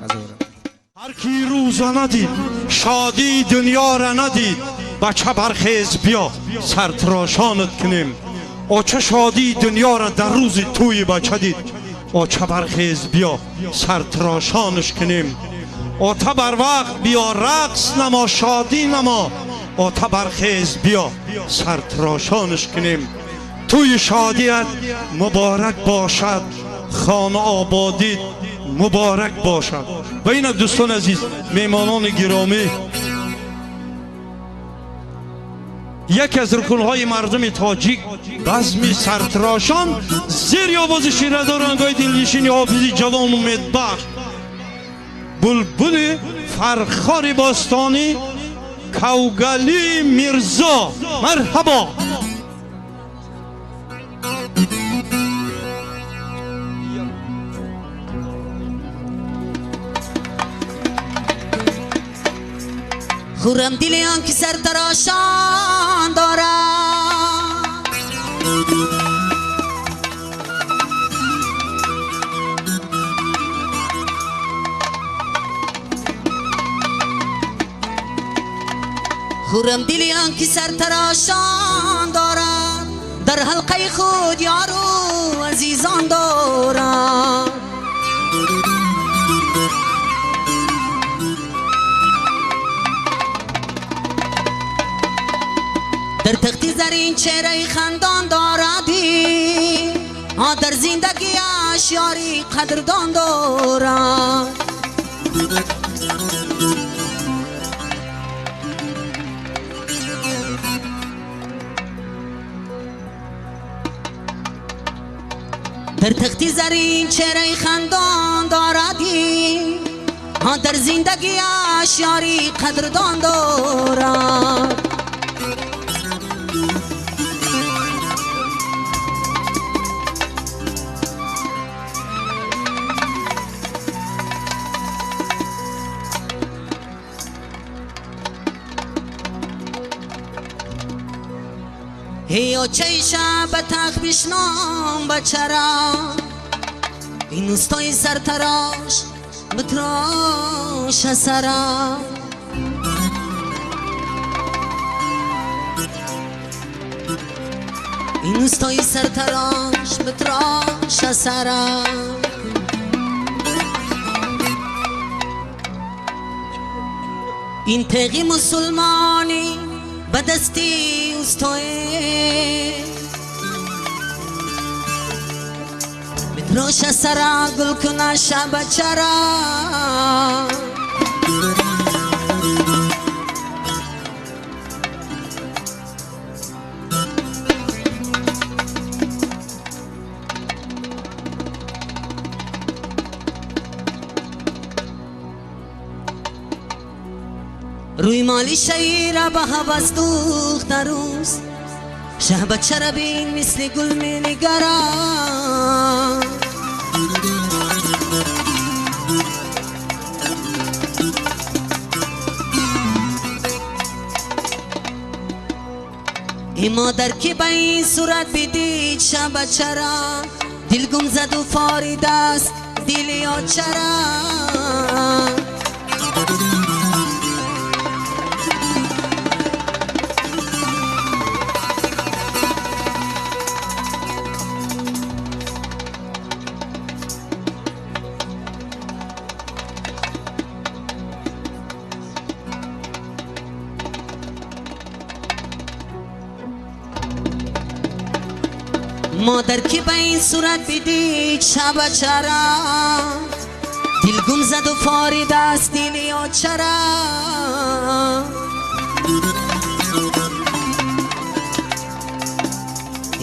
هر کی روزا ندید شادی دنیا را ندید، بچه برخیز بیا سرتراشانت کنیم. آچه شادی دنیا را در روز توی بچه دید، آچه برخیز بیا سرتراشانش کنیم. آتا بر وقت بیا رقص نما شادی نما، آتا برخیز بیا سرتراشانش کنیم. توی شادیت مبارک باشد، خانه آبادیت مبارک باشد. و این دوستان عزیز، میمانان گرامی، یکی از رکنهای مردم تاجیک بزمی سرتراشان زیر آواز شیره دارنگای دلنشین حافظی جوان امیدبخش بلبل فرخار باستانی کاوگالی میرزا. مرحبا. خورم دل آن که سرتراشان دارد، خورم دل آن که سرتراشان دارد، در حلقه خود یار و عزیزان دارد. در تختی زرین چهره خندان دارد، در زندگیش یاری قدردان دارد. در تختی زرین چهره خندان دارد، در زندگیش یاری قدردان دارد. هی چه شب تخ بشنام بچرا، این استای سرتراش بتراش سرا. این استای سرتراش بتراش سرا. این تقی مسلمانی بدستی استوی، بدروش سرا گل کنا شب چرا. روی مالی شعیر به هوس دوخت روز، شهبت چرا بین مثل گل می نگرم. ای مادر که به این صورت بدید شهبت چرا، دل گم زد و فارید است دل یا چرا. مادر که به این صورت بدید شب چرا، دل گم زد و فارید است دل یا چرا.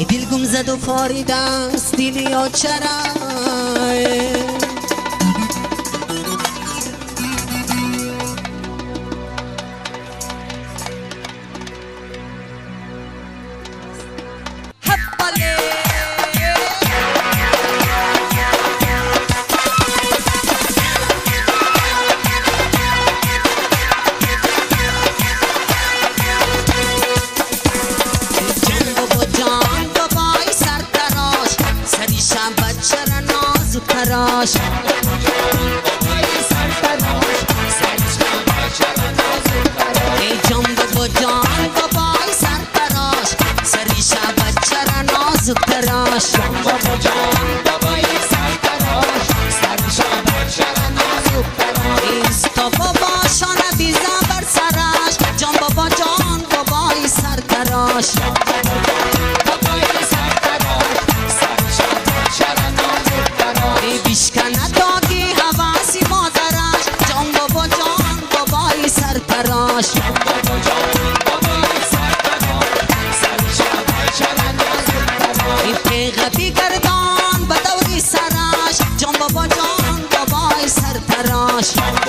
دل گم زد و فارید است دل یا چرا. سرتراش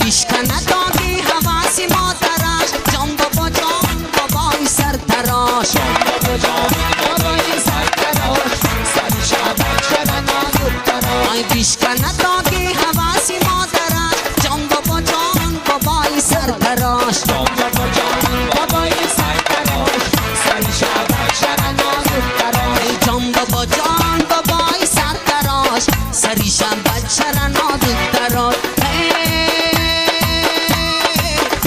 بیشکنه داگی حواسی مادرش جان بابا جان بابای سرتراش آی بیشکنه داگی حواسی مادرش جان بابا جان بابای سرتراش جان بابا جان بابای سرتراش سریشم بچه را نادود دراد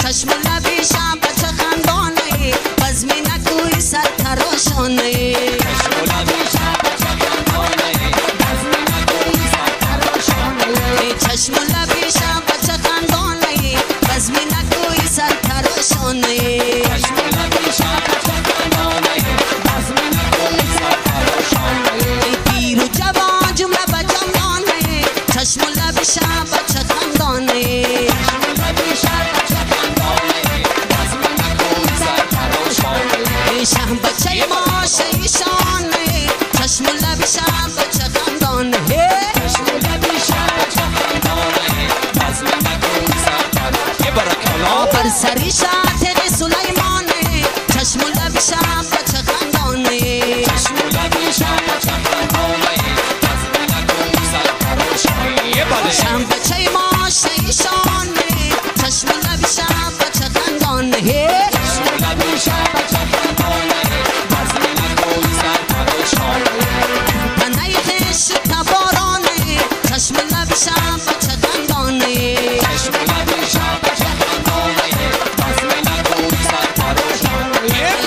چشم لبیشم بچه خندانه بزمی نکوی سرتراشانه چشم لبیشم بچه خندانه بزمی نکوی سرتراشانه پیر و جوان جمله بجمعانه چشم لبیشم بچه خندانه شهم بچه ما شیشانه چشم لبیشم بچه خندانه بر سری شاتق سلیمانه چشم لبیشم بچه خندانه شهم بچه ما شیشانه چشم لبیشم بچه خندانه تنهی خش تبارانه چشم لبیشم بچه خندانه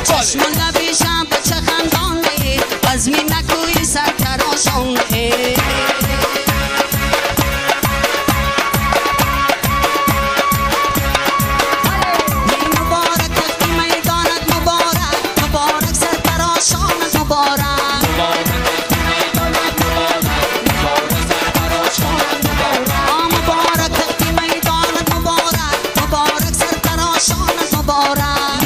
چشم لبیشم بچه خندانه بزمی نکوی سرتراشانه مبارک وقتی میدانت مبارک مبارک سرتراشانت مبارک مبارک وقتی میدانت مبارک مبارک سرتراشانت مبارک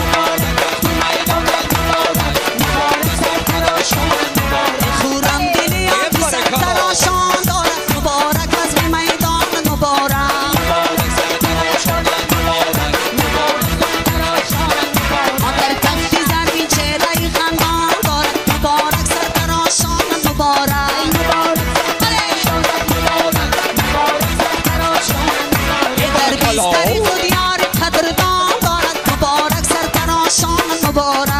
خورم دلی آبی سرتراشان دارد مبارک بزمی میدانت مبارک در تختی زمین چهره خندان دارد مبارک سرتراشانت مبارک در بیستری خود یار قدردان دارد مبارک سرتراشانت مبارک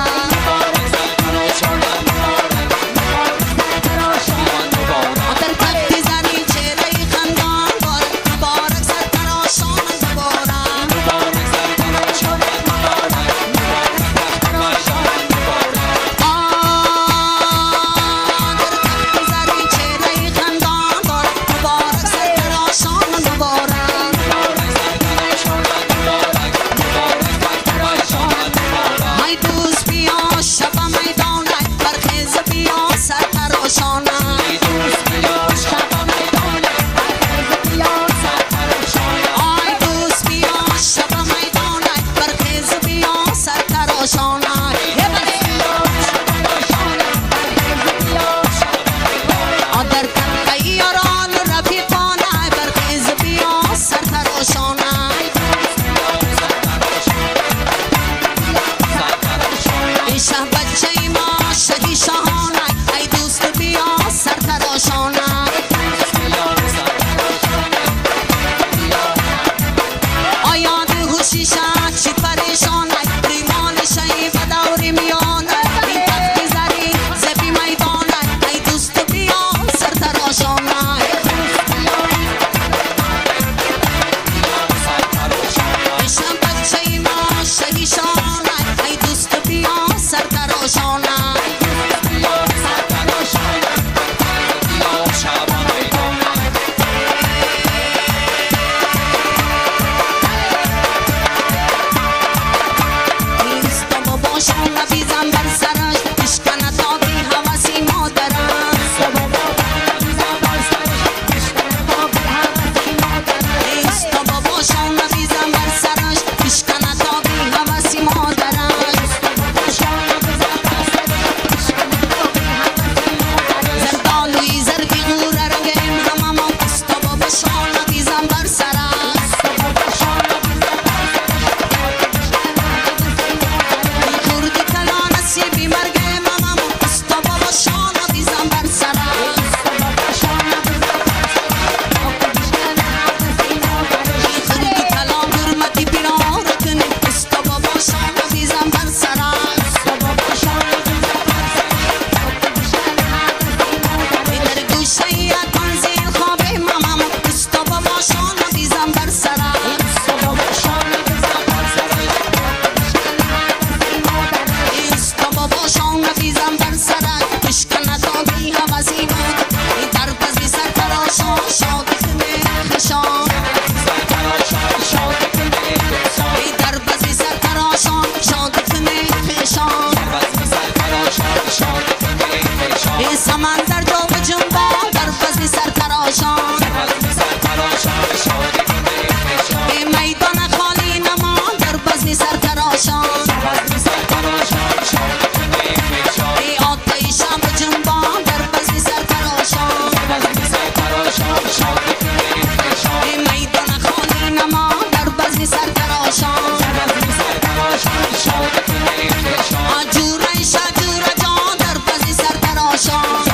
در تختی زمین چهره خندان دارد مبارک سرتراشانت مبارک در تختی بجنبا در بزم سرتراشان میدان خالی نما در بزم سرتراشان آتشم بجنبا در بزم سرتراشان میدان خالی نما در بزم سرتراشان جوره شجوره جان در بزم سرتراشان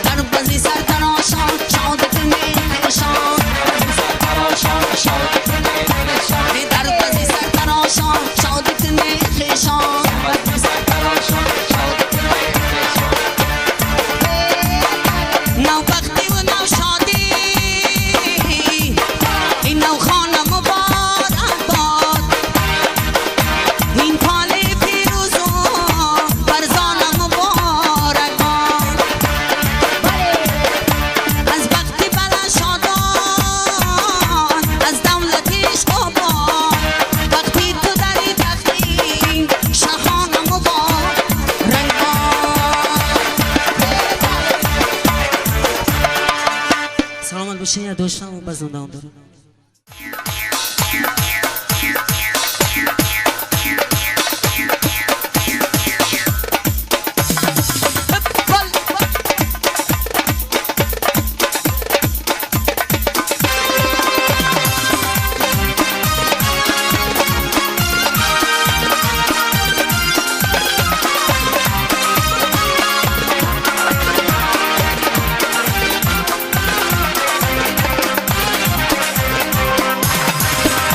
در بزم سرتراشان شادت میخشان در بزم سرتراشان شادت میخشان نو بختی و نو شادی این نو خانه مبارک باد این پال پیروز و فرزان مبارک باد از بختی بلا شادان از دولتش بابا وقتی تو داری تختی شهان مبارک سلامت باشین یا دوستان و بزندان دارم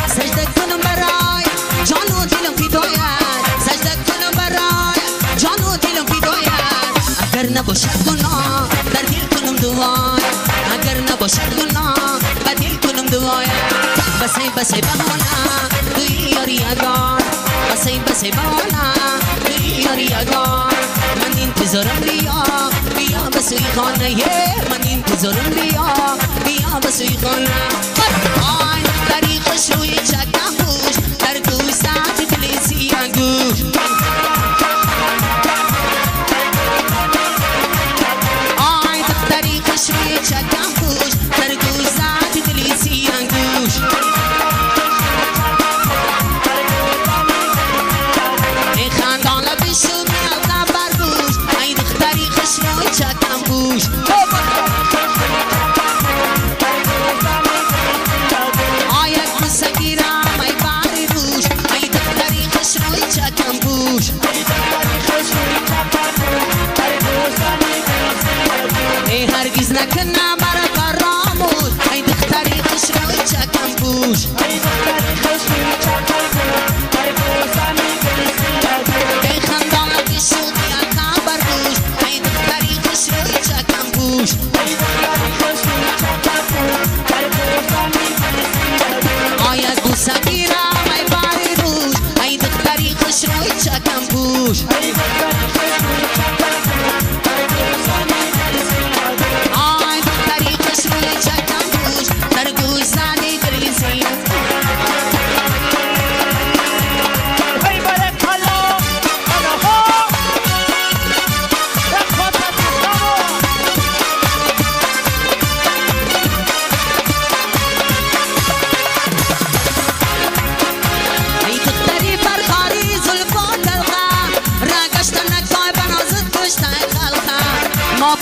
سجده کنم برای جان و دلم فدایت سجده کنم برای جان و دلم فدایت اگر نباشد گناه در دل کنم دعایت اگر نباشد گناه در دل کنم دعایت بسی بسی بهانه توی یاری اگر بسی بسی بهانه توی یاری اگر من انتظارم بیا بسوی خانه من انتظارم بیا بسوی خانه آی طریق شوی چکم بوش در گوش ساعت فلیسی انگوش آی طریق شوی چکم بوش در گوش ساعت فلیسی انگوش ای خاندان بشو میلدم بر گوش ای طریق شوی چکم بوش سگیرم ای باری روش ای دختری خشروی چکم بوش ای هرگز نکنم برا فراموش ای دختری خشروی چکم بوش ای خندان بشود یکم بر روش ای دختری خشروی چکم بوش آید بوسه گیرم ای باری روش ای دختری خشروی چکم بوش آی دختری خشروی چکم بوش در گوش زنی دریزی ما